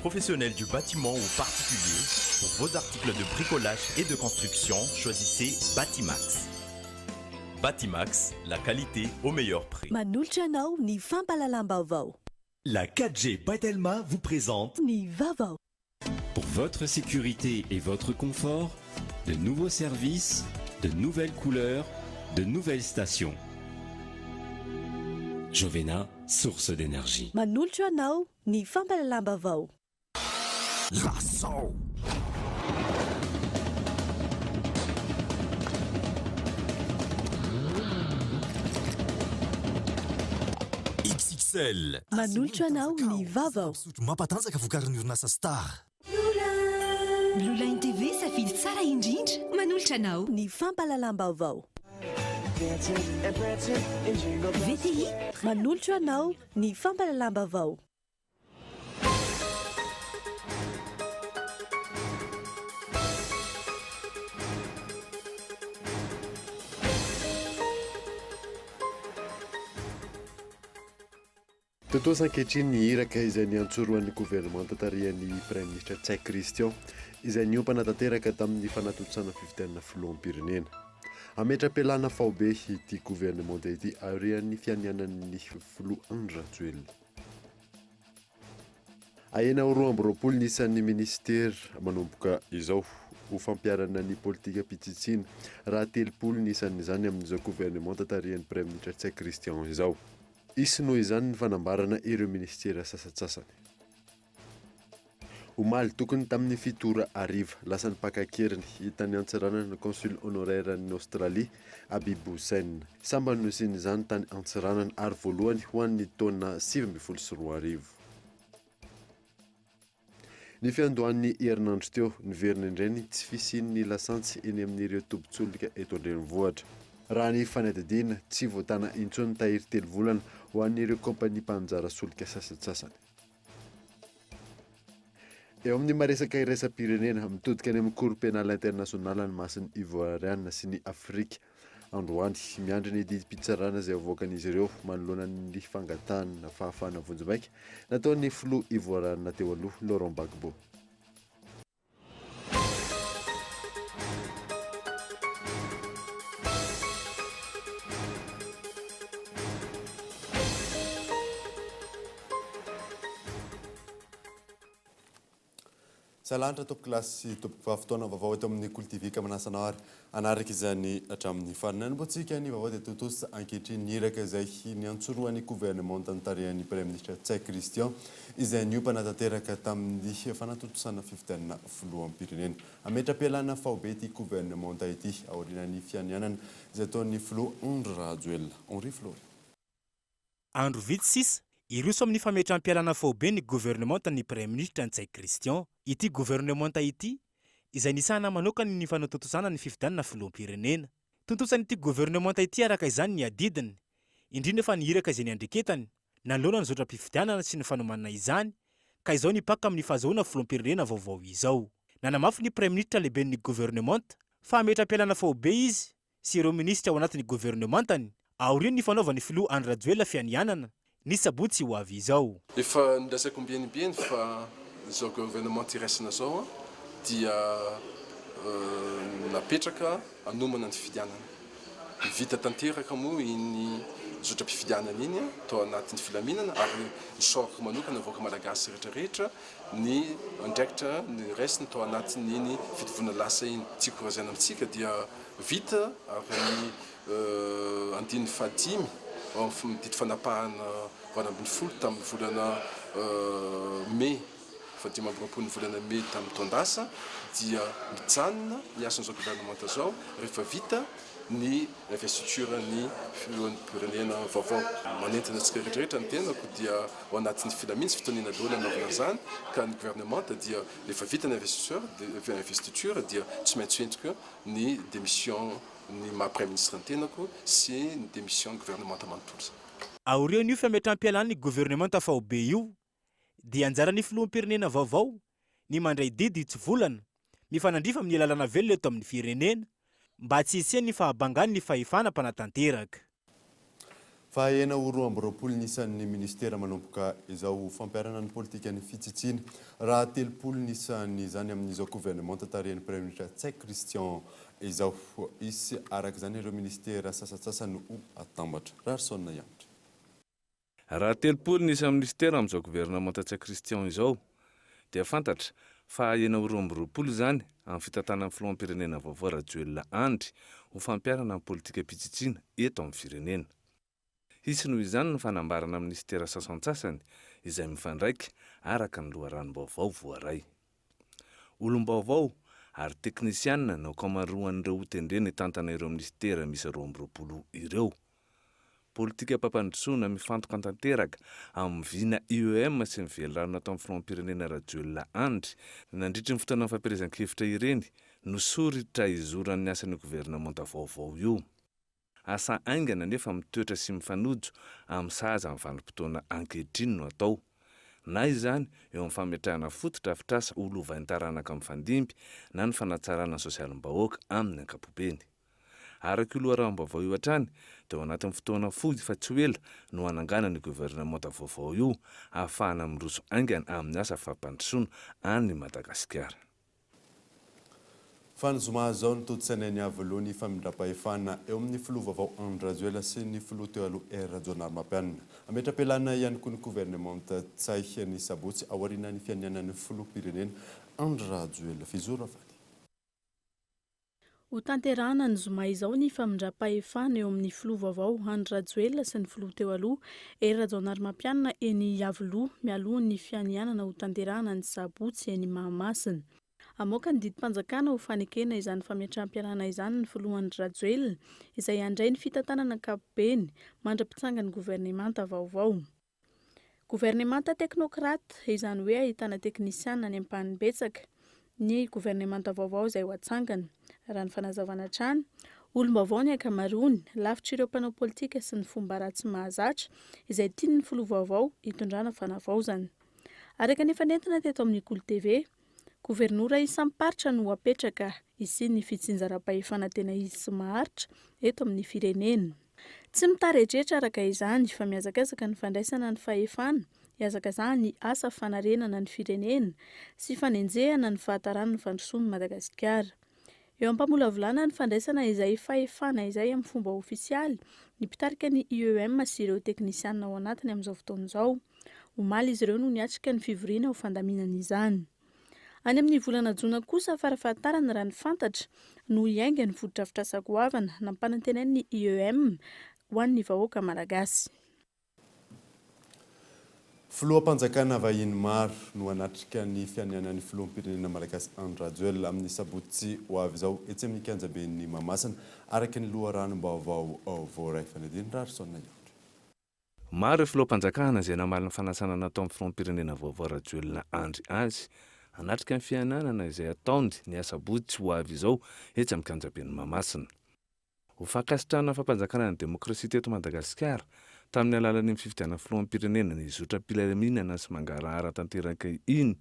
professionnels du bâtiment ou particuliers, pour vos articles de bricolage et de construction, choisissez Batimax. Batimax, la qualité au meilleur prix. Manolotra anao ny fampalalam-baovao. La 4G Patelma vous présente Ny vaovao. Pour votre sécurité et votre confort, de nouveaux services, de nouvelles couleurs, de nouvelles stations. Jovena, source d'énergie. Manolotra anao ny fampalalam-baovao. L'assaut. XXL. Manolotra anao ny vaovao. Mampatanjaka vokarin'ny orinasa Star. Blue Line TV safidy tsara indrindra. Manolotra anao. Ny fampalalam-baovao. VTI. Manolotra anao ny fampalalam-baovao. Totoa ankehitriny ny iraka izay niantsoroan'ny gouvernement tarihan'ny Premier ministre Tsay Christian izay niompana tanteraka tamin'ny fanatontosana fifidianana filoham-pirenena. Ametra-pialana faobe ity gouvernement ity aorian'ny fianianan'ny filoha Andry Rajoelina. Ahena ho 20 nisan'ny ministera manomboka izao ho fampiarana ny politika pitsitsina raha 30 nisan'izany amin'izao gouvernement tarihan'ny Premier ministre Tsay Christian izao. Isy noho izany ny fanambarana ireo ministera sasatsasany. Omaly tokony tamin'ny fitora ariva lasany pakakeriny hitany antsiranana consul honoraire ny Australie Habib Hussein. Samba nosin'izany tany antsiranana ary voalohany ho an'ny taona 2024. Ny fiandohan'ny herinandro teo niverina indray tsy fisian'ny lasantsy eny amin'ireo tobin-tsolika eto an-drenivohitra. Raha ny fanadidina tsy voatana intsony tahiry 3 volana ho an'ireo kompania mpanjara solika sasatsasany. Eo amin'ny maresaka iraisam-pirenena mitodika any amin'ny cour pénale internationale ny masin'ny Ivoiriana sy ny Afrika. Androany miandry ny didim-pitsarana izay avoakan'izy ireo manoloana ny fangatahana fahafahana vonjimbaika nataon'ny filoha Ivoiriana teo aloha Laurent Gbagbo. Salantra top klasy top fotoana vaovao eto amin'ny Cool TV ka manasana ary anaraka izany hatramin'ny farany botsika ny vaovao dia totosa ankehitriny niraka izay niantsoroan'ny gouvernement tarihan'ny Premier ministre Tsay Christian izay niompana tanteraka tamin'ny fanatontosana fifidianana filoham-pirenena. Ametra-pialana faobe ity gouvernement ity aorian'ny fianianana izay ataon'ny filoha Andry Rajoelina. Henri Flory. Andro vitsy 6 ireo so amin'ny fametram-pialana faobe ny gouvernement ny Premier ministre Tsay Christian. Ity gouvernement ity izay nisana manokany ny fanatontosana ny fifidianana filoham-pirenena. Tontosany ity gouvernement ity araka izany ny adidiny, indrindra fa nihiraka izay niandreketany nanolona ny zotram-pifidianana sy ny fanomanana izany, ka izao nipaka amin'ny fahazoana filoham-pirenena vaovao izao. Nanamafy ny Premier ministre lehibe ny gouvernement fa ametra-pialana faobe izy sy ireo ministra ao anatin'ny gouvernementany aoriany ny fanaovan'ny filoha Andry Rajoelina fianianana ny sabotsy ho avy izao. Efa nirasako mbienibieny fa izao gouvernement iraisana zao dia napetraka anomana ny fifidianana. Vita tanteraka moa iny zotram-pifidianana iny tao anatin'ny filaminana ary ny sorako manokana avoaka malagasy rehetrarehetra ny andraikitra ny raisiny tao anatin'ny iny fitovona lasa iny. Tsy korazana amitsika dia vita ary andiny fahadimy midity fanapahana vanambin'ny folo tamin'ny volana mai fadimy amby roapolo ny volana mai tamin'ny taondasa dia mijanona ny asan'izao gouvernement zao rehefa vita ny investiture ny filohan'ny pirenena vaovao. Manentana antsika rehetrarehetra ny tenako dia ao anatin'ny filamina sy fitoniana daholo anaovana zany ka ny gouvernement dia rehefa vita ny investiture dia tsy maintsy entiko ny démission ny maha-Premier ministre ny tenako sy ny démission gouvernement manontolo. Aorian'io io fametram-pialana ny gouvernement faobe io dia anjaran'ny filoham-pirenena vaovao ny mandray didy tsy volana mifanandrifa amin'ny lalana velona eto amin'ny firenena mba tsy hisian'ny fahabangany ny fahefana mpanatanteraka. fa ena ho roa amby roapolo nisan'ny ministera manomboka izao fampiarana ny politika ny fitsitsiny raha telopolo nisan'ny izany amin'izao gouvernement tarihan'ny premier ministre Tsay Christian izao isy araka izany ireo ministera sasatsasany ho atambatra rarysona ihany raha telopolo nisy ministera amin'izao gouvernement Tsay Christian izao dia fantatra fa ena ho roa amby roapolo zany amin'ny fitantanan'ny filoham-pirenena vaovao Rajoelina Andry ho fampiarana ny politika pitsitsina eto amin'ny firenena. Hisy noho izany ny fanambarana ministera sasantsasany izay mifandraika araka ny loharanom-baovao voaray. Olom-baovao ary teknisianina no kamaroan'ireo hotendrena tantana ireo ministera misy roa amby roapolo ireo. Politika pampandrosoana mifantoka tanteraka amin'ny vina IEM sy ny velorano atao amin'ny filoham-pirenena Rajoelina Andry nandritry ny fotoana fampirizan-kevitra ireny no soritra izoran'ny asan'ny gouvernemanta vaovao io. Asa aingana nefa mitoetra sy mifanojo amin'ny sahaza amin'ny vanim-potoana ankehitriny no atao. Na izany eo amin'ny fametrahana fototra afitrasa olovain-taranaka amin'ny fandimby na ny fanatsarana sosialim-bahoaka amin'ny ankapobeny. Araka io loharanom-baovao io hatrany dia ao anatin'ny fotoana fohy fa tsy ho ela no hanangana ny gouvernemanta vaovao io ahafahana miroso aingana amin'ny asa fampandrosoana any Madagasikara. Fa ny zoma zao ny totsainainy avy aloha ny famindram-pahefana eo amin'ny filoha vaovao Andry Rajoelina sy ny filoha teo aloha Rajoelina Narmapianina. Ametra-pialana ihany koa ny gouvernemanta Tsay ny sabotsy aoriana ny fianianan'ny filoham-pirenena Andry Rajoelina fizoro avady. Ho tanterahana ny zoma izao ny famindram-pahefana eo amin'ny filoha vaovao Andry Rajoelina sy ny filoha teo aloha Rajoelina Narmapianina eny Iavoloha mialoha ny fianianana ho tanterahana ny sabotsy eny Mahamasina. Amoaka ny didim-panjakana ho fanekena izany fametraham-piarahana izany ny filohan'ny Rajoelina izay handray ny fitantanana ankapobeny mandra-pitsanga ny gouvernemanta vaovao. Gouvernemanta teknokrata izany hoe ahitana teknisianina any ampanim-betsaka ny gouvernemanta vaovao izay ho atsangana. Raha ny fanazavana trany, olom-baovao ny ankamaroany lavitra ireo mpanao politika sy ny fomba ratsy mahazatra izay tiany ny filoha vaovao hitondrana fanavaozana. Araka nefa nentina teto amin'ny Kolo TV, gouvernoura isamparitra no apetraka isy ny fitsinjaram-pahefana tena izy sy maharitra eto amin'ny firenena. Tsy mitaretrehitra araka izany fa miazakazaka ny fandraisana ny fahefana, hiazaka izany ny asa fanarenana ny firenena sy fanenjehana ny fahatarana ny fandrosoan'ny Madagasikara. Eo ampamolavolana ny fandraisana izay fahefana izay amin'ny fomba ofisialy ny mpitarika ny IEM sy ireo teknisianina ao anatiny amin'izao fotoana izao. Omaly izy ireo no niatrika ny fivoriana ho fandaminana izany. Any amin'ny volana Jona kosa farafahatarana raha ny fantatra no hiainga ny foto-drafitrasa goavana nampanantenain'ny IEM ho an'ny vahoaka malagasy. Filoham-panjakana vahiny maro no anatrika ny fianianan'ny filoham-pirenena malagasy Andry Rajoelina amin'ny sabotsy ho avy izao etsy amin'ny kianjaben'ny Mahamasina araka ny loharanom-baovao voaray fanadiny rarysona ihany. Maro ireo filoham-panjakana izay namaly ny fanasana natao amin'ny filoham-pirenena vaovao Rajoelina Andry azy anatrika ny fiananana izay ataony ny asabotsy ho avy izao etsy amin'ny kianjaben'ny Mahamasina. Ho fankasitrahana fampanjakana ny demokrasia teto Madagasikara tamin'ny alalan'ny fifidianana filoham-pirenena ny zotra-pilaminana sy mangarahara tanteraka iny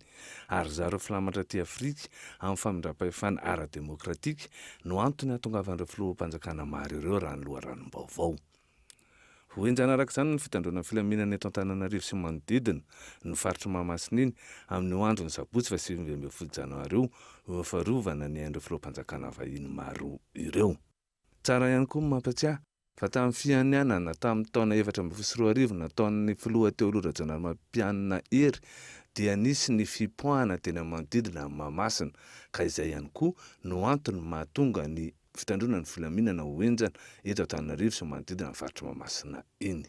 ary zareo filamatra aty Afrika amin'ny famindram-pahefana ara-demokratika no antony hahatongavan'ireo filoham-panjakana maro ireo raha ny loharanom-baovao. Ho enjana araka izany ny fitandroana filaminana eto Antananarivo sy manodidina ny faritry Mahamasina iny amin'ny andron'ny sabotsy 27 Janoary ho faharovana ny hain'ireo filoham-panjakana vahiny maro ireo. Tsara ihany koa mampatsiahy fa tamin'ny fianianana tamin'ny taona 2024 nataon'ny filoha teo aloha Rajoelina Narmapianina ery dia nisy ny fipoahana tena manodidina amin'ny Mahamasina ka izay ihany koa no antony mahatonga ny fitandrona ny filaminana ho enjana eto Antananarivo sy manodidina ny faritry Mahamasina iny.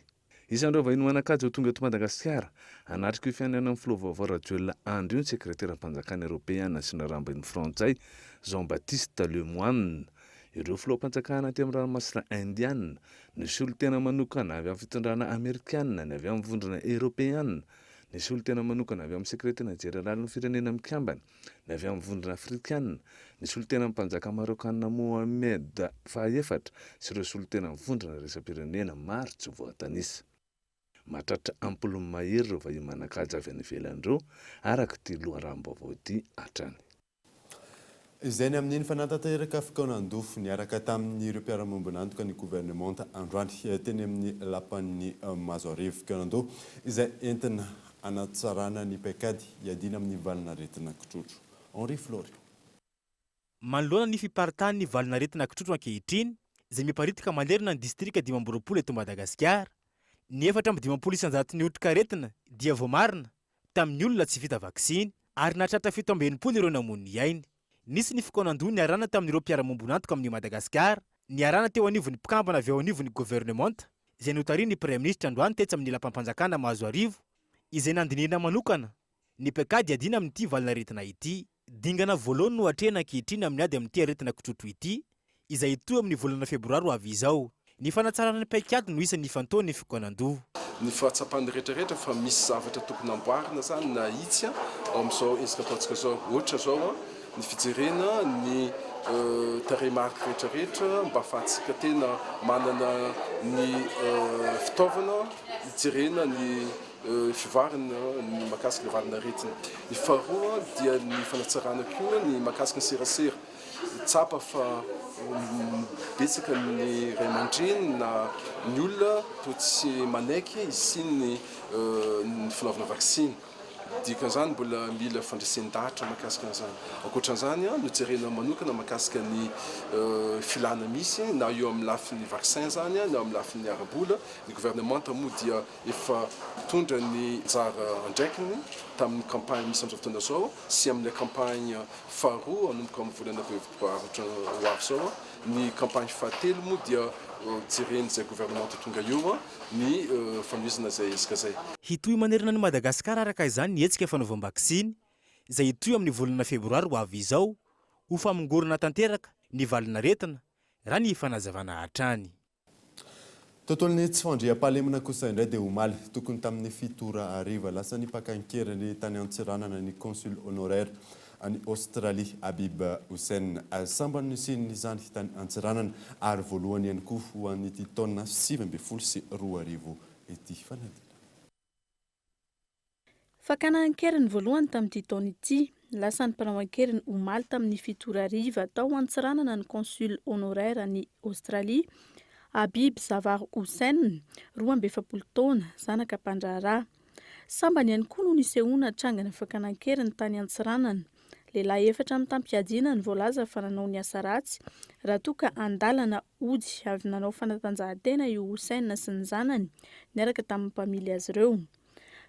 Isan'ireo vahiny manan-kaja ho tonga eto Madagasikara anatrika io fianianana amin'ny filoha vaovao Rajoelina Andry io ny sekretera-panjakana Eoropeana sy ny rambin'ny Frantsay Jean-Baptiste Lemoyne. Ireo filoham-panjakana aty amin'ny ranomasina Indiana, nisy olo tena manokana avy amin'ny fitondrana Amerikanina, ny avy amin'ny vondrona Eoropeana, nisy olo tena manokana avy amin'ny sekretariana jeneralin'ny firenena mikambana, ny avy amin'ny vondrona Afrikanina, nisy olo tena mpanjaka Marokana Mohamed Faefatra sy ireo olo tena mivondrona resam-pirenena maro tsy voatanisa. Mahatratra ampolony mahery ireo vahiny manan-kaja avy any ivelan'ireo araka ity loharanom-baovao ity hatrany. izay ny amin'iny fanantanteraka fotoanandofo niaraka tamin'ireo mpiara-mombonantoka ny gouvernemanta androany teny amin'ny lapan'ny Mazoarivo Kanando izay entina anatsarana ny paikady iadina amin'ny valinaretina kitrotro. Henri Flory. Manoloana ny fiparitany ny valinaretina kitrotro ankehitriny izay miparitika manerina ny distrika 12 eto Madagasikara. Ny 4,900 otrikaretina dia voamarina tamin'ny olona tsy vita vaksiny ary nahatratra 720 ireo namono ny ainy. Nisy ny fikonan-doha niarana tamin'ireo mpiara-mombonantoka amin'ny Madagasikara, niarana teo anivon'ny mpikambana avy ao anivon'ny gouvernemanta izay notarian'ny Premier Ministre androany tetsy amin'ny lapam-panjakana Mazoarivo izay nandinihana manokana ny paikady adina amin'ity valinaretina ity. Dingana voalohany no hatrena ankehitriny amin'ny ady amin'ity aretina kitrotro ity izay toy amin'ny volana febroary ho avy izao. Ny fanatsarana ny paikady no isan'ny fantaon'ny fikonan-doha. Ny fahatsapany rehetrarehetra fa misy zavatra tokony amboarina zany na itsy ao amin'izao ezaka ataontsika zao ohatra zao ny fijerena ny tarehimarika rehetrarehetra mba ahafahantsika tena manana ny fitaovana hijerena ny fivarina ny mahakasika ny valinaretina. Ny faharoa dia ny fanatsarana koa ny mahakasika ny serasera. Tsapa fa betsaka ny ray aman-dreny na ny olona toa tsy manaiky isiny ny fanaovana vaksiny. Dikan'izany mbola mila fandraisan-dahatra mahakasika an'izany. Ankoatran'izany no jerena manokana mahakasika ny filana misy na eo amin'ny lafin'ny vaksin zany na eo amin'ny lafin'ny arabola. Ny gouvernemanta moa dia efa mitondra ny anjara andraikiny tamin'ny campagne misy amin'izao fotoana zao sy amin'ny campagne faharoa anomboka amin'ny volana febroary ho avy zao. Ny campagne fahatelo moa dia jereny izay gouvernemanta tonga eo ny fanomezana izay ezaka izay. Hitoy manerina ny Madagasikara araka izany ny hetsika fanaovam-baksiny izay hitoy amin'ny volana febroary ho avy izao ho famongorona tanteraka ny valinaretina raha ny fanazavana hatrany. Tontolon'ny tsy fandriam-pahalemana kosa indray dia omaly tokony tamin'ny 7 lasa ny mpakankerany tany Antsiranana ny consul honoraire any Australie Habib Hussein sambany sin'izany tany Antsiranana ary voalohany ihany koa ho an'ity taona 2022 ity fanadina. Fakana ankeriny voalohany tamin'ity taona ity, lasa ny mpanao ankeriny omaly tamin'ny 7 tao Antsiranana ny consul honoraire any Australie Habib Zavar Hussein 27 taona zanaka mpandraharaha. Sambany ihany koa no nisehoana trangana fakana ankeriny tany Antsiranana. Lehilahy 4 mitampiadiana ny voalaza fa nanao ny asa ratsy raha toa ka andalana ody avy nanao fanatanjahantena io Hussein sy ny zanany niaraka tamin'ny mpamily azy ireo.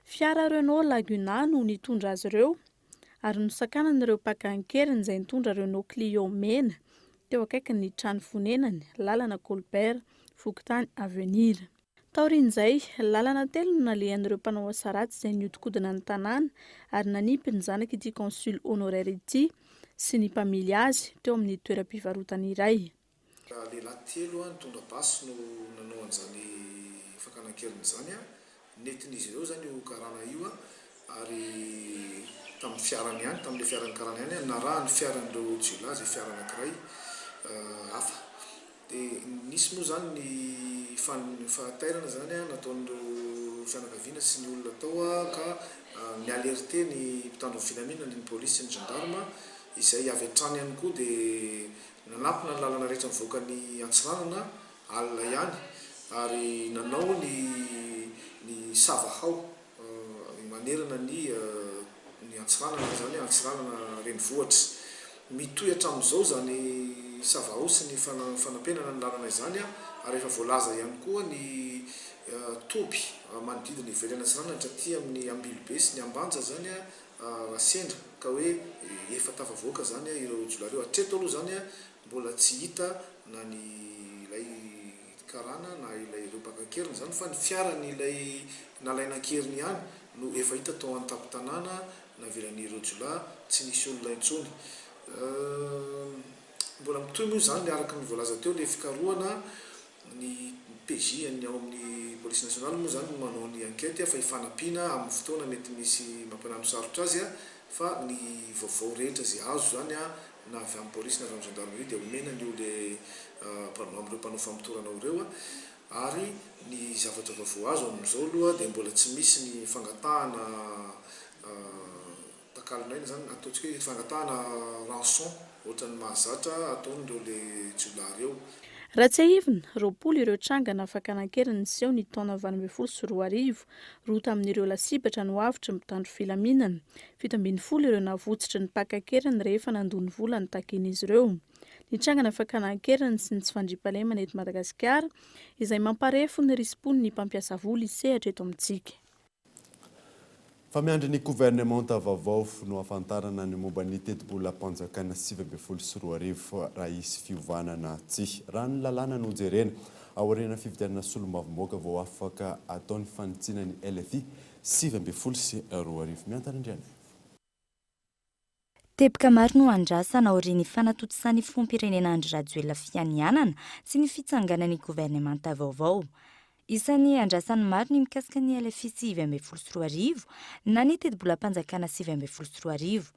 Fiara Renault Laguna no nitondra azy ireo ary nosakanan'ireo mpakan-keriny izay nitondra Renault Clio mena teo akaiky ny trano fonenany lalana Colbert Fokontany Avenir. Taorian'izay lalana telo no nalehan'ireo mpanao asa ratsy izay niodikodina ny tanàna ary nanipy ny zanaka ity consul honoraire ity sy ny mpamily azy teo amin'ny toeram-pivarotana iray. Lehilahy telo nitondra basy no nanao an'izany fakana-keriny izany netin'izy ireo zany io karana io ary tamin'ny fiarany ihany tamin'ilay fiarany karana ihany narahany fiaran'ireo jiolahy izay fiara anankiray hafa. Dia nisy moa zany ny fahatairana zany nataon'ireo fianakaviana sy ny olona tao ka nialerte ny mpitandro ny filaminana ny polisy sy ny gendarme izay avy hatrany ihany koa dia nanampina ny lalana rehetra mivoaka ny Antsiranana alina ihany ary nanao ny savahao manerana ny Antsiranana zany Antsiranana renivohitra mitoy hatramin'izao zany savahao sy ny fanampenana ny lalana izany ary efa voalaza ihany koa ny toby manodidina ny ivelany Antsiranana hatraty amin'ny Ambilobe sy ny Ambanja zany sendra ka hoe efa tafavoaka zany ireo jolary hatreto aloha zany mbola tsy hita na ny ilay karana na ilay ireo mpakan-keriny zany fa ny fiarany ilay nalaina-keriny ihany no efa hita tao an-tampon-tanàna na velan'ireo jolahy tsy nisy olona intsony. Mbola mitoy moa zany araka ny voalaza teo ilay fikarohana ny PJ ny ao amin'ny police nationale moa zany manao ny enquête fa hifanampiana amin'ny fotoana mety misy mampanano sarotra azy fa ny vaovao rehetra izay azo zany na avy amin'ny police na avy amin'ny gendarmerie dia omena ny amin'ireo mpanao famotorana ireo ary ny zavatra vaovao azo amin'izao aloha dia mbola tsy misy ny fangatahana kalinaina zany ataontsika hoe fangatahana rançon ohatrany mahazatra ataon'ireo le jiolary eo. Raha tsy ahivina, roapolo ireo trangana afaka nankeriny seho ny taona 2024 roa tamin'ireo lasibatra no avitra mitandro filaminana, 17 ireo navotsitra ny pakakeriny rehefa nandony vola ny taken'izy ireo. Ny trangana afaka nankeriny sy ny tsy fandriampahalemana eto Madagasikara izay mamparefo ny risim-pony ny mpampiasa vola isehatra eto amintsika. Fa miandry ny gouvernemanta vaovao no afantarana ny momba ny teti-bola-panjakana 2024 raha isy fiovanana tsia. Raha ny lalàna no jerena aoriana fividianana solombavamboaka vao afaka ataon'ny fanitsina ny LFI 2024 miantarindriana. Teboka maro no andrasana aorian'ny fanatotosany fompirenena Andry Rajoelina fianianana sy ny fitsanganan'ny gouvernemanta vaovao. Isan'ny andrasany maro ny mikasika ny LFI 2024 na ny teti-bola-panjakana 2024.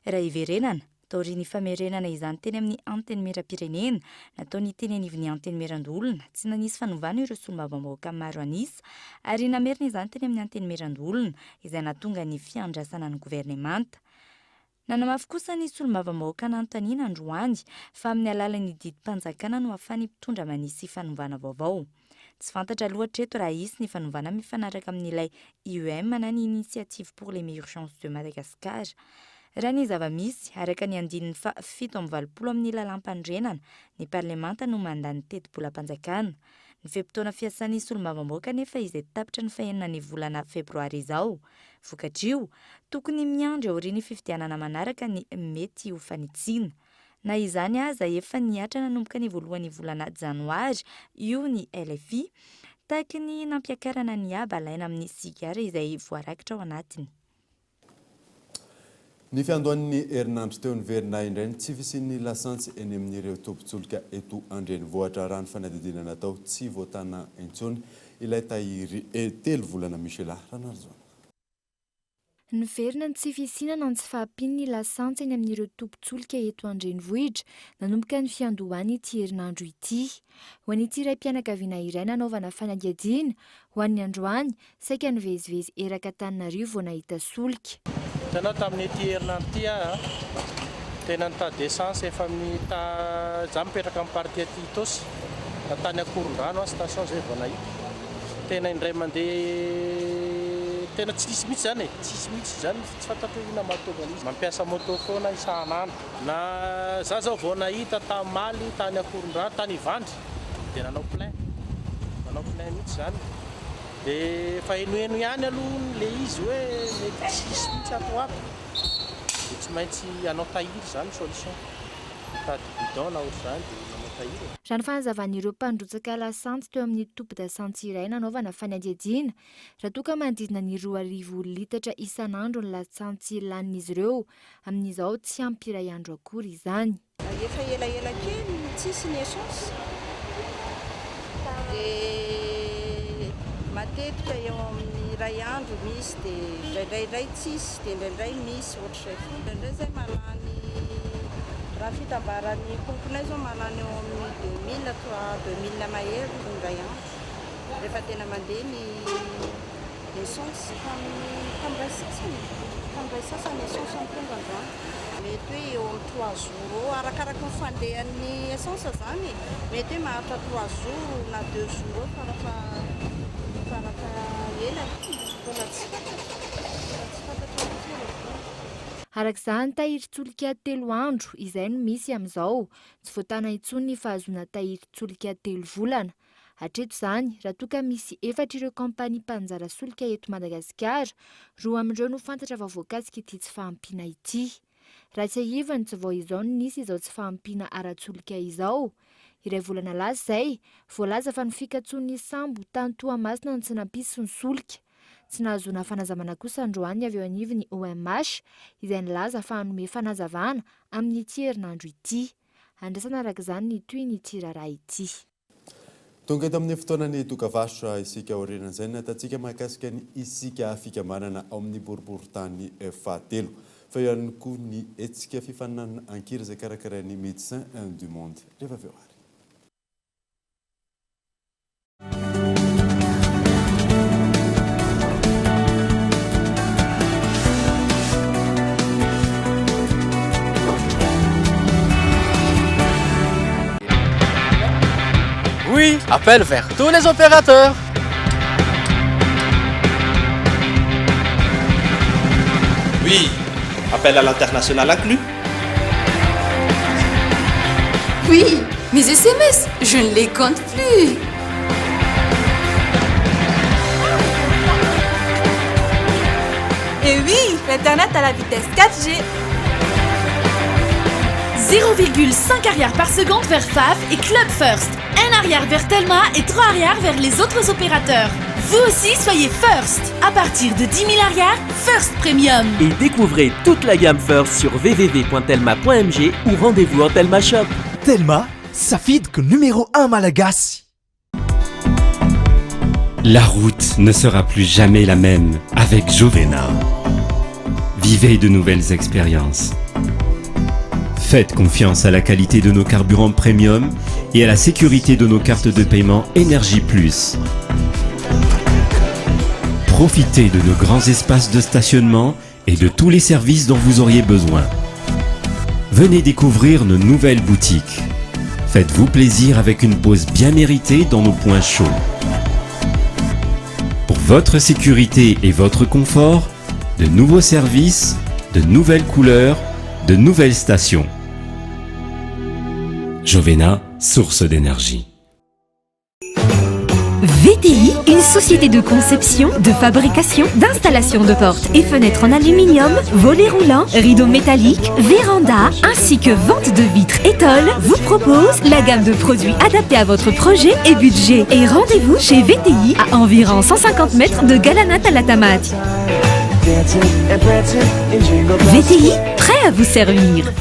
Raha iverenana, taorian'ny famerenana izany teny amin'ny anteny miram-pirenena, nataony teny anivon'ny anteny miran-dolona, tsy nanisy fanovana ireo solombavamboaka maro anisa, ary namerina izany teny amin'ny anteny miran-dolona, izay nahatonga ny fiandrasana ny gouvernemanta. Nanamafy kosa ny solombavamboaka nanontaniana androany fa amin'ny alalan'ny didim-panjakana no ahafahany mpitondra manisy fanovana vaovao. Tsy fantatra loatra eto raha isy ny fanovana mifanaraka amin'ilay IEM na ny Initiative pour les urgences de Madagascar. Raha ny zava-misy, araka ny andininy fa 7/20 amin'ny lalam-pandrenana, ny parlemanta no mandany teti-bola-panjakana. Ny feim-potoana fiasan'ny solombavamboaka nefa izay tapitra ny 9 volana febroary izao. Vokatrio, tokony miandry aorian'ny fifidianana manaraka ny mety ho fanitsiana. Na izany aza efa niatra nanomboka ny voalohan'ny volana janoary io ny LFI, tahaka ny nampiakarana ny abalaina amin'ny sigara izay voarakitra ao anatiny. Ny fiandohan'ny herinandro teo niverina indray tsy fisian'ny lasantsy eny amin'ireo tobin-tsolika eto andrenivohitra raha ny fanadidinana natao tsy voatana intsony ilay tahiry 3 volana Michela Ranarzoana. Niverina ny tsy fisinana ny tsy fahampian'ny lasantsy eny amin'ireo tobin-tsolika eto andrenivohitra nanomboka ny fiandohany ity herinandro ity. Ho an'ity raim-pianakaviana iray nanaovana fanadihadiana ho an'ny androany saika nivezivezy eraka Antananarivo vao nahita solika. Tena tamin'ity herinandro ity tena nitady essence efa za mipetraka amin'ny party aty tosy tany Akorondrano station zay vao nahita. Tena indray mandeha tena tsisy mitsy zany tsisy mitsy zany tsy fantatro ina mahatonga an'izy. Mampiasa moto foana isan'andro. Na za zao vao nahita tany Maly, tany Akorondrano, tany Ivandry dia nanao plein mitsy zany. Dia fa eno ihany aloha le izy hoe mety tsisy mitsy ato ato. Dia tsy maintsy anao tahiry zany solution. Tady bidon na ohatr'izany dia nanao tahiry. Raha ny fanazavaan'ireo mpandrotsaka lasantsy teo amin'ny tobi-dasantsy iray nanaovana fanadihadiana, raha toa ka manodidina ny 2,000 litatra isan'andro ny lasantsy lanin'izy ireo, amin'izao tsy ampy iray andro akory izany. Efa ela kely tsisy ny essence. Dia matetika eo amin'ny iray andro misy dia indraindray tsisy dia indraindray misy ohatr'izay. Indraindray zay malany raha fitambaran'ny komponay zao malany eo amin'ny 2000 mahery indray andro. Rehefa tena mandeha ny essence tamin'iray sasany essence ny tonga androany. Mety hoe eo amin'ny 3 jours eo arakaraka ny fandehan'ny essence zany. Mety hoe maharitra 3 jours na 2 jours eo farafa ela mbola tsy fantatra. Arak'izany tahirin-tsolika 3 andro izay no misy amin'izao, tsy voatana intsony ny fahazoana tahirin-tsolika 3 volana. Hatreto izany, raha toa ka misy 4 ireo kampania mpanjara solika eto Madagasikara, 2 amin'ireo no fantatra fa voakasika ity tsy fahampiana ity. Raha tsy ahivany tsy vao izao no nisy izao tsy fahampiana ara-tsolika izao. Iray volana lasa izay, voalaza fa ny fikatsoan'ny sambo tany Toamasina no tsy nampisy ny solika. Tsy nahazoana fanazavana kosa androany avy eo anivon'ny OMH izay nilaza fa hanome fanazavana amin'ity herinandro ity. Andrasana arak'izany ny toy ny tiraraha ity. Tonga eto amin'ny fotoanany dokavasotra isika aorianan'izay natatsika mahakasika ny isika fikambanana ao amin'ny boriboritany fahatelo. Fa ihany koa ny etsika fifaninana ankiry izay karakarain'ny Médecins du Monde. Rehefa avy eo ary. Appel vers tous les opérateurs. Oui, appel à l'international inclus. Oui, mes SMS, je ne les compte plus. Et oui, l'Internet à la vitesse 4G. 0,5 arrières par seconde vers FAF et Club First. 1 arrière vers Telma et 3 arrières vers les autres opérateurs. Vous aussi, soyez First. À partir de 10 000 arrières, First Premium. Et découvrez toute la gamme First sur www.telma.mg ou rendez-vous en Telma Shop. Telma, Safid numéro 1 Malagasy. La route ne sera plus jamais la même avec Jovena. Vivez de nouvelles expériences. Faites confiance à la qualité de nos carburants premium et à la sécurité de nos cartes de paiement Énergie Plus. Profitez de nos grands espaces de stationnement et de tous les services dont vous auriez besoin. Venez découvrir nos nouvelles boutiques. Faites-vous plaisir avec une pause bien méritée dans nos points chauds. Pour votre sécurité et votre confort, de nouveaux services, de nouvelles couleurs, de nouvelles stations. Jovena, source d'énergie. VTI, une société de conception, de fabrication, d'installation de portes et fenêtres en aluminium, volets roulants, rideaux métalliques, vérandas, ainsi que vente de vitres et tôles, vous propose la gamme de produits adaptés à votre projet et budget. Et rendez-vous chez VTI à environ 150 mètres de Galanat à la Tamate. VTI, prêt à vous servir.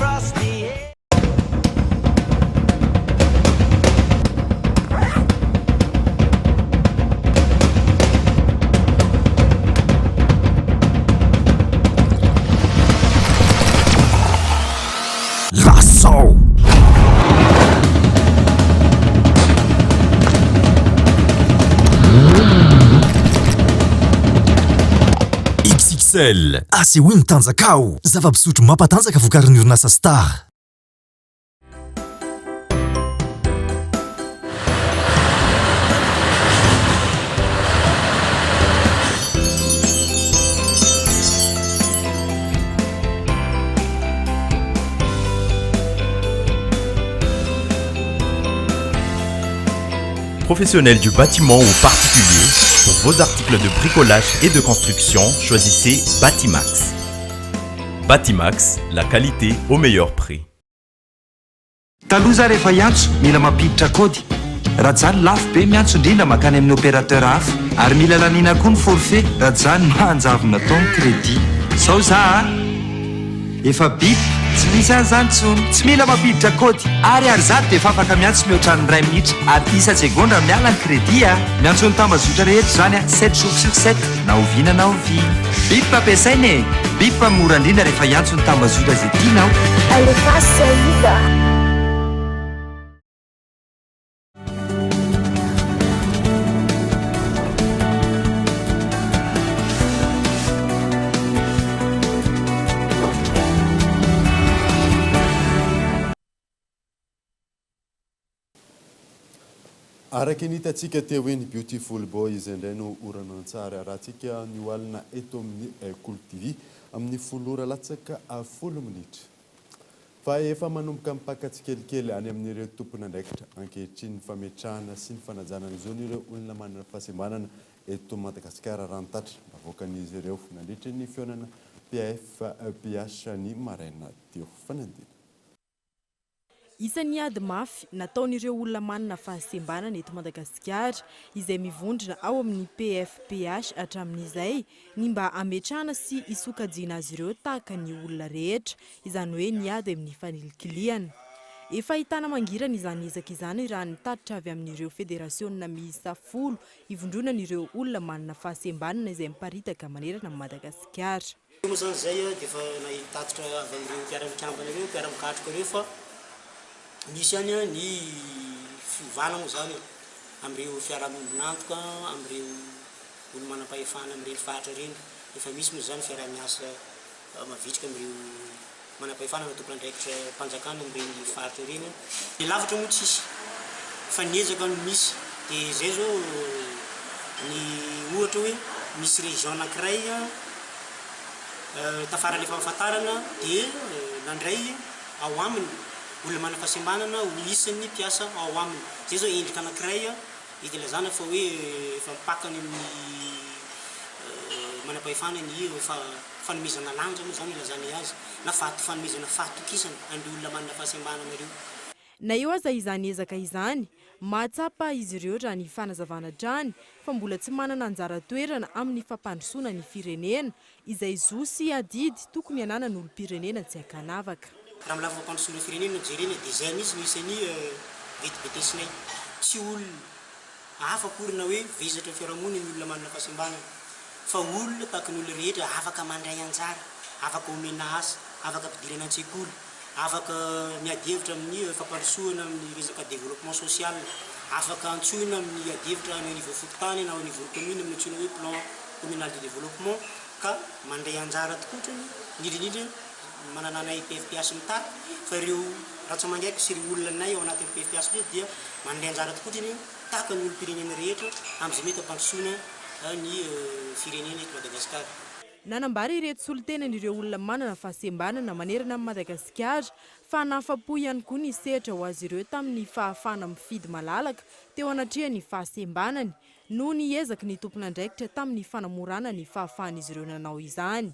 XXL ACO mitanjakao zava-pisotro mampatanjaka vokarin'ny orinasa Star. Professionnels du bâtiment ou particuliers, pour vos articles de bricolage et de construction, choisissez Batimax. Batimax, la qualité au meilleur prix. Taloza rehefa hiantso mila mampiditra kody. Raha zany lafo be miantso indrindra makany amin'ny opérateur hafa ary mila laniana koa ny forfait raha zany mahanjavona tao ny crédit. Sao za efa bip tsy misy an'izany tsony tsy mila mampiditra kody ary zato dia efa afaka miantso mihoatra ny 2 minitra ary isa segondra miala ny crédit miantso ny tambazotra rehetra zany 7 jours sur 7 na oviana na ovina. Bip ampiasaina e bip mora indrindra rehefa hiantso ny tambazotra izay tianao. Alefa saída. Araka ny hitantsika teo hoe ny Beautiful Boy izy indray no orana tsara rahantsika ny oalina eto amin'ny Cool TV amin'ny 10 ora latsaka 10 minitra. Fa efa manomboka mipakatsikelikely any amin'ireo tompon'andraikitra ankehitriny ny fametrahana sy ny fanajana izao ireo olona manana fahasembanana eto Madagasikara rantatra avoakan'izy ireo nandritra ny fionana PF-PH ny maraina teo fanandina. Isan'ny ady mafy nataon'ireo olona manana fahasembanana eto Madagasikara izay mivondrona ao amin'ny PF-PH hatramin'izay ny mba ametrahana sy isokajiana azy ireo tahaka ny olona rehetra izany hoe ny ady amin'ny fanilikiliana. Efa ahitana mangirana izany ezaka izany raha nitatitra avy amin'ireo federasiona miisa 10 ivondronan'ireo olona manana fahasembanana izay miparitaka manerana amin'ny Madagasikara. Zay dia efa nahitatitra avy amin'ireo mpiara-mikambana ireo mpiara-mikatroka ireo fa misy any ny fivana moa zany amin'ireo fiarahamonina-antoka amin'ireo olo manam-pahefana amin'ireny fahatra ireny efa misy moa zany fiaraha-miasa mavitrika amin'ireo manam-pahefana na tompon'andraikitra mpanjakana amin'ireny fahatra ireny. Ny lavitra moa tsisy fa niezaka no misy dia zay zao ny ohatra hoe misy région anankiray tafara le fahafantarana dia nandray ao aminy olona mana fahasembanana ho isan'ny mpiasa ao aminy. Zay zao endrika anankiray itilazana fa hoe efa mipakany amin'ny manam-pahefana ny fanomezana lanja moa zany ilazana azy na fanomezana fahatokisana an'ireo olona manana fahasembanana ireo. Na eo aza izany ezaka izany, mahatsapa izy ireo raha ny fanazavana trany fa mbola tsy manana anjara toerana amin'ny fampandrosoana ny firenena izay zo sy adidy tokony hanana ny olom-pirenena tsy hakanavaka. Raha milava fampandrosoana ny firenena jerena dia izay mihitsy no isan'ny vetivetisinay. Tsy olona hafa korina hoe vezatra ny fiarahamonina ny olona manana fahasembanana fa olona tahaka ny olona rehetra afaka mandray anjara, afaka omena asa, afaka ampidirana an-tsekoly, afaka miadevitra amin'ny fampandrosoana amin'ny resaka développement social, afaka antsoina amin'ny adevitra ao niveau fokontany na au niveau commune amin'ny antsoina hoe plan communal de développement ka mandray anjara tokoa indrindrindra manananay PFPH mitary fa ireo ratsamangaiko sy ireo olona nay ao anatin'ny PFPH dia mandray anjara tokoa tahaka ny olom-pirenena rehetra amin'izay mety hampandrosoana ny firenena eto Madagasikara. Nanambary ireto solotenan'ireo olona manana fahasembanana manerana amin'ny Madagasikara fa nafapo ihany koa ny sehatra ho azy ireo tamin'ny fahafana mifidy malalaka teo anatrehany fahasembanany noho ny ezaka ny tompon'andraikitra tamin'ny fanamorana ny fahafahan'izy ireo nanao izany.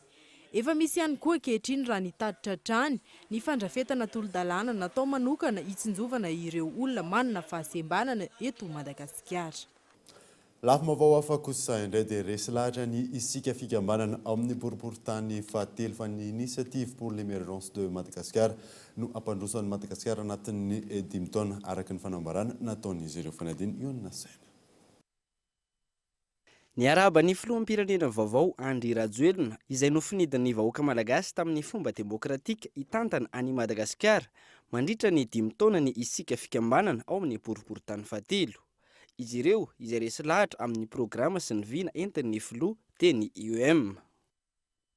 Efa misy ihany koa ankehitriny raha nitatitra trany ny fandrafetana tolo-dalàna natao manokana hitsinjovana ireo olona manana fahasembanana eto Madagasikara. Lafim-baovao hafa kosa indray dia resy lahatra ny isika fikambanana amin'ny boriboritany fahatelo fa ny initiative pour l'émergence de Madagascar no ampandrosoan'ny Madagasikara anatin'ny 5 taona araka ny fanambarana nataon'izy ireo fanadiny Iona Saina. Ny araban'ny filoham-pirenena vaovao Andry Rajoelina izay nofinidin'ny vahoaka malagasy tamin'ny fomba demokratika hitantana any Madagasikara mandritra ny 5 taona ny isika fikambanana ao amin'ny boriboritany fahatelo. Izy ireo izay resy lahatra amin'ny programa sy ny vina entin'ny filoha dia ny IOM.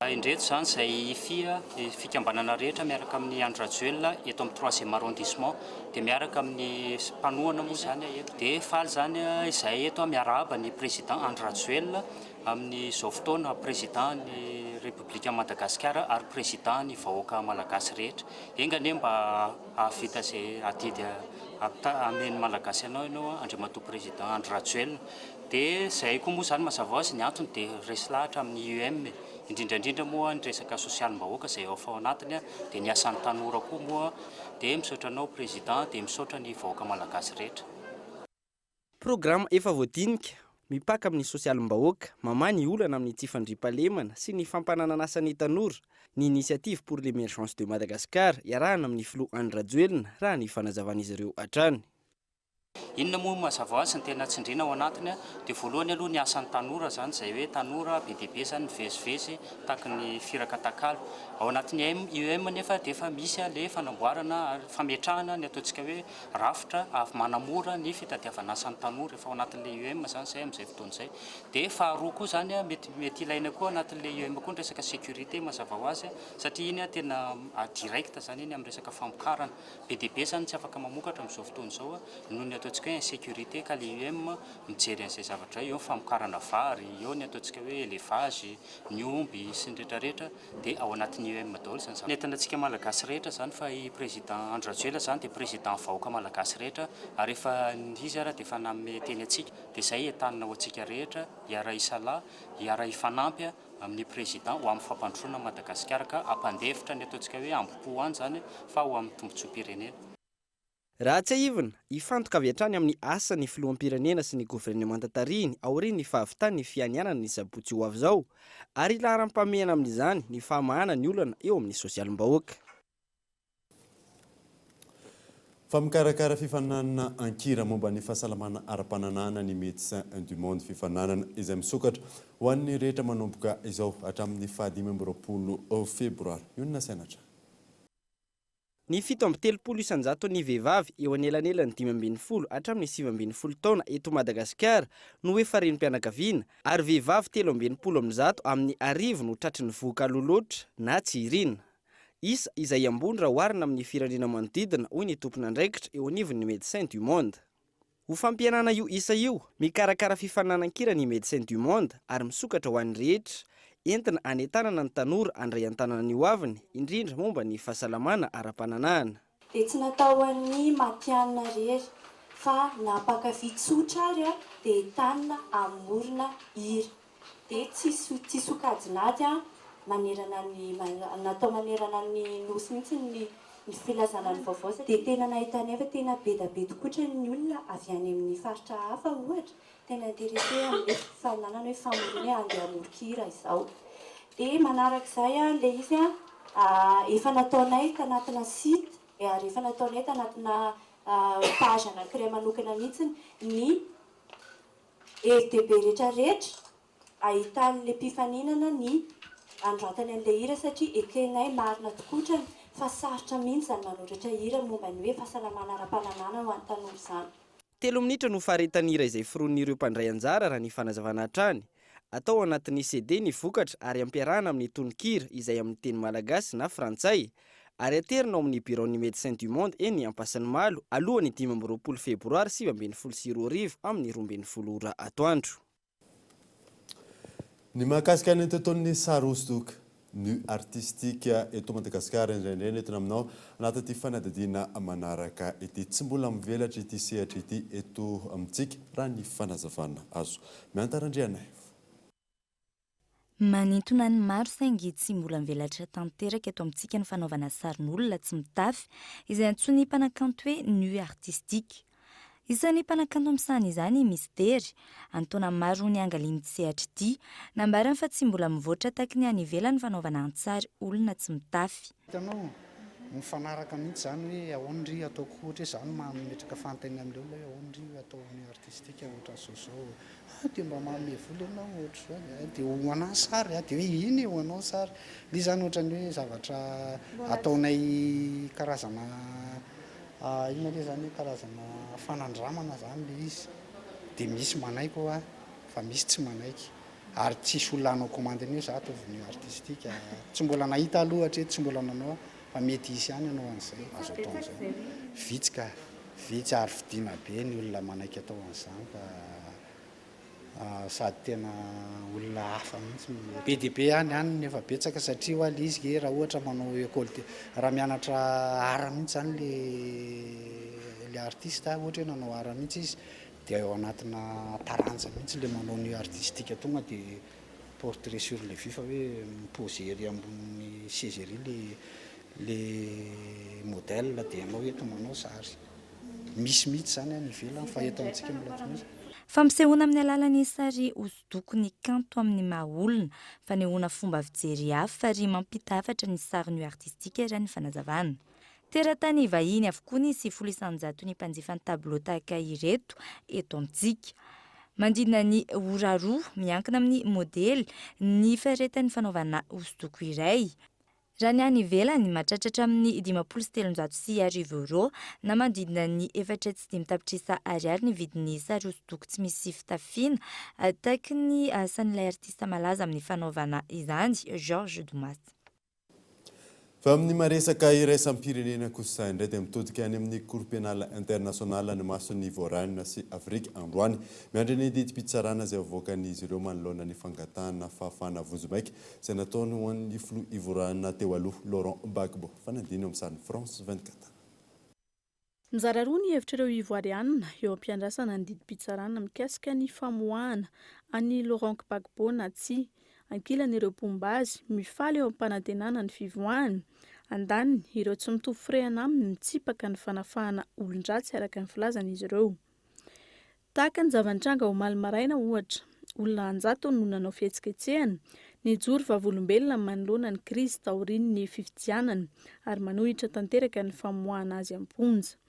Indreto zany izay fikambanana rehetra miaraka amin'ny Andry Rajoelina eto amin'ny 3e arrondissement dia miaraka amin'ny mpanohana moa zany eto. Dia faly zany izay eto miarahaba ny président Andry Rajoelina amin'izao fotoana président ny République Madagasikara ary président ny vahoaka malagasy rehetra. Engany mba avita izay adidy amen'ny malagasy anao andriamatoa président Andry Rajoelina. Dia izay koa moa zany mazava ho azy ny antony dia resy lahatra amin'ny IOM. Indrindrandrindra moa ny resaka sosialim-bahoaka izay ao anatiny dia ny asan'ny tanora koa moa dia misaotra anao président dia misaotra ny vahoaka malagasy rehetra. Programa efa voadinika mipaka amin'ny sosialim-bahoaka, mamany olana amin'ny tsy fandriam-pahalemana sy ny fampananana ny tanora. Ny initiative pour l'émergence de Madagascar iarahana amin'ny filoha Andry Rajoelina raha ny fanazavan'izy ireo hatrany. Inona moa mazava ho azy ny tena tsindriana ao anatiny dia voalohany aloha ny asan'ny tanora zany izay hoe tanora be dia be zany mivezivezy tahaka ny firaka takalo. Ao anatin'ny IOM nefa dia efa misy le fanamboarana fametrahana ny ataontsika hoe rafitra manamora ny fitadiavana asan'ny tanora efa ao anatin'le IOM zany izay amin'izay fotoana izay. Dia faharoa koa zany mety ilaina koa anatin'le IOM koa ny resaka sécurité mazava ho azy satria iny tena direct zany iny amin'ny resaka famokarana be dia be zany tsy afaka mamokatra amin'izao fotoana izao noho ny ataontsika hoe insécurité ka le IOM mijery an'izay zavatra eo ny famokarana vary, eo ny ataontsika hoe élevage, ny omby sy ny rehetrarehetra dia ao anatin'ny IOM daholo zany. Nentinantsika malagasy rehetra zany fa i président Andry Rajoelina zany dia président vahoaka malagasy rehetra ary efa izy ara dia efa nanome teny antsika dia izay entanina ho antsika rehetra hiara isalahy, hiara ifanampy amin'ny président ho amin'ny fampandrosoana Madagasikara ka ampandevitra ny ataontsika hoe ambo-po any zany fa ho amin'ny tombotsoa-pirenena. Raha tsy aivina, ifantoka avy hatrany amin'ny asa ny filoham-pirenena sy ny gouvernement tariny aorian'ny ny fahavitany ny fianianana ny sabotsy ho avy izao ary ilaharam-pamehana amin'izany ny fahamahana ny olana eo amin'ny sosialim-bahoaka. Fa mikarakara fifananana ankira momba ny fahasalamana ara-pananana ny Médecins du Monde fifananana izay misokatra ho an'ny rehetra manomboka izao hatramin'ny 15 febroary. Iona Sainatra. Ny 7.3 isanjato ny vehivavy eo anelanelany 5.10 hatramin'ny 7.10 taona eto Madagasikara no efa renim-pianakaviana ary vehivavy 3.10 amin'zato amin'ny arivo no tratry ny voka loloatra na tsy irina. Isa izay ambony raha oharina amin'ny firenena manodidina hoy ny tompon'andraikitra eo anivon'ny Médecins du Monde. ho fampianana io isa io mikarakara fifananan-kira ny Médecins du Monde ary misokatra ho an'ny rehetra entina hanetanana ny tanora andray an-tanana ny hoaviny indrindra momba ny fahasalamana ara-pananahana. Dia tsy natao an'ny matianina rery fa napakafy tsotra ary dia tanina amorona hira dia tsy sokajinady manerana natao manerana ny nosy mihitsy ny filazana ny vaovao dia tena nahitany efa tena be da be tokotra ny olona avy any amin'ny faritra hafa ohatra tena intéressé amin'ny fananana hoe famorona andeha amorokira izao. Dia manarak'izay ilay izy efa nataonay tanatina site ary efa nataonay tanatina page anankiray manokana mihitsy ny RDB rehetrarehetra ahitan'ilay mpifaninana ny androatany an'ilay hira satria ekenay marina tokotrany fa sarotra mihitsy zany manoratra hira momba ny hoe fahasalamana ara-pananana ho an'ny tanora izany. 3 minitra no faharetan'hira izay foron'ireo mpandray anjara raha ny fanazavana hatrany. Atao anatin'ny CD ny vokatra ary ampiarahana amin'ny tononkira izay amin'ny teny malagasy na frantsay ary aterina ao amin'ny bureau-ny Médecins du Monde eny Ampasanimalo alohan'ny 12 febroary 2024 amin'ny 12 ora atoandro. Ny mahakasika ny tontolon'ny sary hosodoko ny artistika eto Madagasikara indrindra entina aminao anaty fanadadiana manaraka ity tsy mbola mivelatra ity sehatra ity eto amintsika raha ny fanazavana azo miantarandrianay. Manintona ny maro saingy tsy mbola mivelatra tanteraka eto amintsika ny fanaovana sarin'olona tsy mitafy izay antsoiny mpanakanto hoe nu artistique. Isan'ny mpanakanto amin'izany izany Mystère Antaona maro ny angaliany sehatra ity nambarany fa tsy mbola mivoatra taky ny any ivelany fanaovana antsary olona tsy mitafy. Hitanao mifanaraka mihitsy zany hoe ahoan'ry ataoko ohatra zany mametraka fantany amin'ilay olona hoe ahoan'ry atao ny artistika ohatra zao dia mba manome vola ianao ohatra zany dia ho anao sary dia hoe iny ho anao sary li zany ohatran'ny hoe zavatra ataonay karazana ina le zany karazana fanandramana zany le izy dia misy manaiky fa misy tsy manaiky ary tsisy olona anao komandiny hoe za ataovy artistika tsy mbola nahita aloha hatreto tsy mbola nanao fa mety isy ihany ianao an'izay azo atao an'izay vitsy ary vidiana be ny olona manaiky atao an'izany fa sady tena olona hafa mihitsy be dia be any nefa betsaka satria ho aly izy raha ohatra manao école raha mianatra ara mihitsy zany le artiste ohatra hoe nanao ara mihitsy izy dia eo anatina taranja mihitsy le manao ny artistika tonga dia portrait sur le vif hoe miposery ambony sezery le modèle dia anao eto manao sary misy mihitsy zany any ivelany fa eto amintsika mbola tsy misy. Fampisehoana amin'ny alalan'ny sary hosodoko ny kanto amin'ny maha-olona fanehoana fomba fijery hafa ary mampita hafatra ny sary nu artistika raha ny fanazavana. Teratany vahiny avokoa ny 700 ny mpanjifa ny tableau tahaka ireto eto amintsika. Mandina ny ora roa miankina amin'ny modely ny faharetan'ny fanaovana hosodoko iray. Raha ny any ivelany mahatratratra amin'ny 570 euro na mandidina ny 4,5 ariary ny vidin'ny sary hosodoko tsy misy fitafiana taky ny asan'ilay artista malaza amin'ny fanaovana izany Georges Dumas. Fa amin'ny maresaka iraisam-pirenena kosa indray dia mitodika any amin'ny Cour pénale internationale ny mason'ny voaranina sy Afrika androany miandry ny didim-pitsarana izay avoakan'izy ireo manoloana ny fangatahana fahafahana vonjimaiky izay nataony ho an'ny filoha ivoranina teo aloha Laurent Gbagbo fanadino amin'ny sariny France 24. Mizara roa ny hevitra ireo ivoarianina eo am-piandrasana ny didim-pitsarana mikasika ny famoahana any Laurent Gbagbo na tsy ankilan'ireo mpombazy mifaly eo am-panantenana ny fivoahany andaniny ireo tsy mitovy firehana aminy mitsipaka ny fanafahana olon-dratsy araka ny filazan'izy ireo. Tahaka ny zavan-tranga omaly maraina ohatra olona anjato no nanao fihetsiketsehana nijoro vavolombelona manoloana ny krizy taorian'ny fifidianana ary manohitra tanteraka ny famoahana azy am-ponja.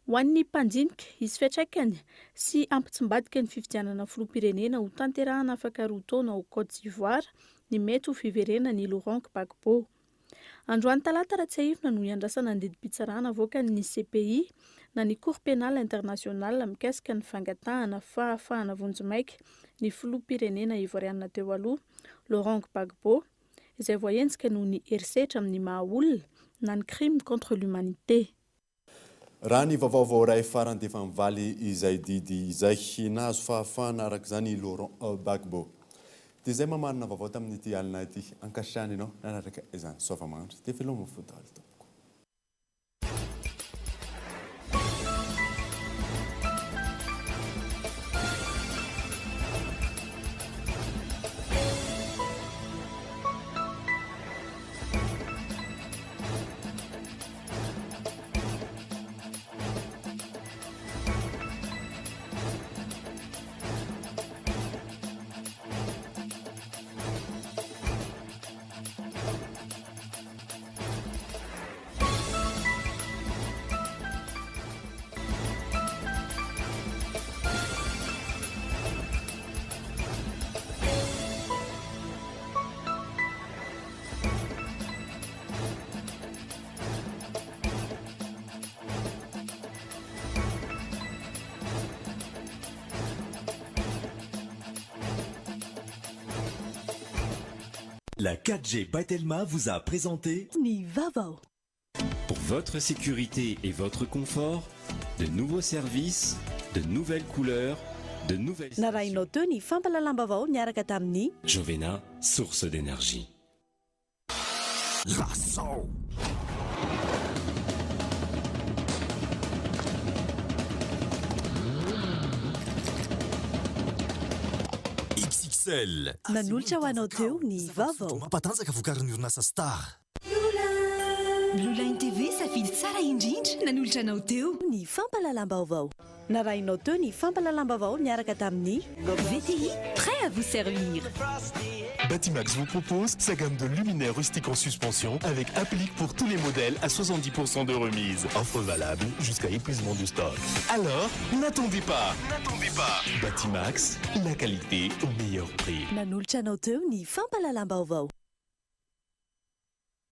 Ho an'ny mpanjinika izy fiantraikany sy ampitsimbadika ny fifidianana filoham-pirenena ho tanterahana afaka roa taona ao Côte d'Ivoire ny mety ho fiverenan'ny Laurent Gbagbo. Androany talata Ratsahivona no iandrasana ny didim-pitsarana avoakan'ny CPI na ny Cour pénale internationale mikasika ny fangatahana fahafahana vonjimaika ny filoham-pirenena ivoarianina teo aloha Laurent Gbagbo izay voahenjika noho ny herisetra amin'ny maha-olona na ny crime contre l'humanité. raha ny vaovaovao ray farany dia efa mivaly izay didy izay nahazo fahafahana araka izany Laurent Gbagbo. Dia izay mamarina vaovao tamin'ity alina ity ankasitrahana ianao nanaraka izany soavamanitra dia velominy fodaly tompoko. La 4G by Telma vous a présenté Nivavo. Pour votre sécurité et votre confort, de nouveaux services, de nouvelles couleurs, de nouvelles... Narainao teo ny fampalalam-baovao niaraka tamin'ny Jovena, source d'énergie. Lasso. XXL. Nanolotra ho anao teo ny vaovao. Mampatanjaka vokarin'ny orinasa Star. Blue Line TV safidy tsara indrindra nanolotra anao teo ny fampalalam-baovao. Narainao teo ny fampalalam-baovao niaraka tamin'ny VTI, prêt à vous servir. Batimax vous propose sa gamme de luminaires rustiques en suspension avec applique pour tous les modèles à 70% de remise. Offre valable jusqu'à épuisement du stock. Alors, n'attendez pas. Batimax, la qualité au meilleur prix. nanolotra anao teo ny fampalalam-baovao.